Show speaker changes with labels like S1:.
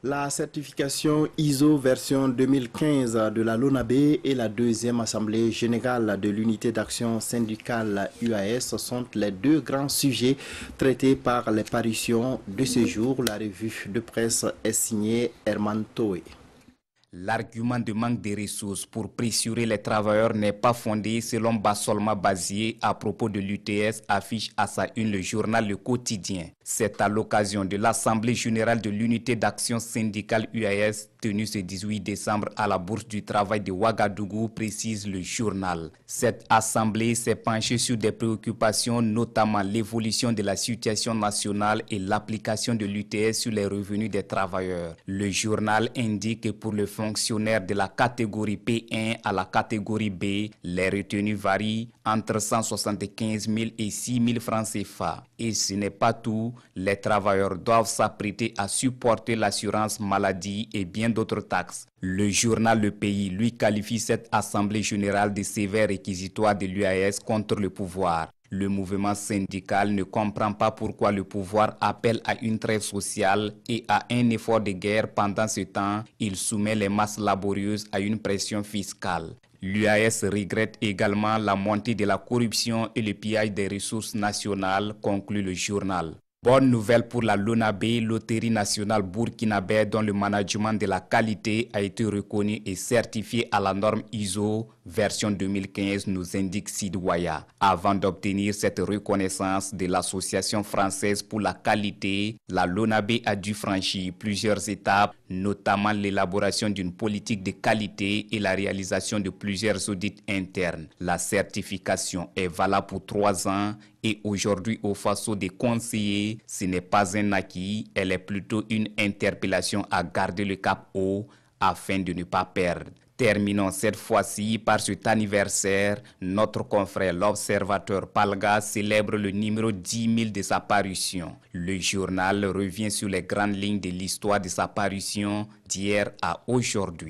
S1: La certification ISO version 2015 de la LONABE et la deuxième assemblée générale de l'unité d'action syndicale UAS sont les deux grands sujets traités par les parutions de ce jour. La revue de presse est signée Herman Toé.
S2: L'argument de manque de ressources pour pressurer les travailleurs n'est pas fondé selon Bassolma Bazier à propos de l'UTS, affiche à sa une le journal Le Quotidien. C'est à l'occasion de l'Assemblée générale de l'unité d'action syndicale UAS tenue ce 18 décembre à la Bourse du travail de Ouagadougou, précise le journal. Cette assemblée s'est penchée sur des préoccupations, notamment l'évolution de la situation nationale et l'application de l'UTS sur les revenus des travailleurs. Le journal indique que pour le fonctionnaires de la catégorie P1 à la catégorie B, les retenues varient entre 175 000 et 6 000 francs CFA. Et ce n'est pas tout, les travailleurs doivent s'apprêter à supporter l'assurance maladie et bien d'autres taxes. Le journal Le Pays lui qualifie cette assemblée générale de sévères réquisitoires de l'UAS contre le pouvoir. Le mouvement syndical ne comprend pas pourquoi le pouvoir appelle à une trêve sociale et à un effort de guerre. Pendant ce temps, il soumet les masses laborieuses à une pression fiscale. L'UAS regrette également la montée de la corruption et le pillage des ressources nationales, conclut le journal. Bonne nouvelle pour la LONABE, loterie nationale burkinabé dont le management de la qualité a été reconnu et certifié à la norme ISO version 2015, nous indique Sidouaya. Avant d'obtenir cette reconnaissance de l'Association française pour la qualité, la LONABE a dû franchir plusieurs étapes, notamment l'élaboration d'une politique de qualité et la réalisation de plusieurs audits internes. La certification est valable pour 3 ans et aujourd'hui au faso des conseillers, ce n'est pas un acquis, elle est plutôt une interpellation à garder le cap haut afin de ne pas perdre. Terminons cette fois-ci par cet anniversaire. Notre confrère l'Observateur Palga célèbre le numéro 10 000 de sa parution. Le journal revient sur les grandes lignes de l'histoire de sa parution d'hier à aujourd'hui.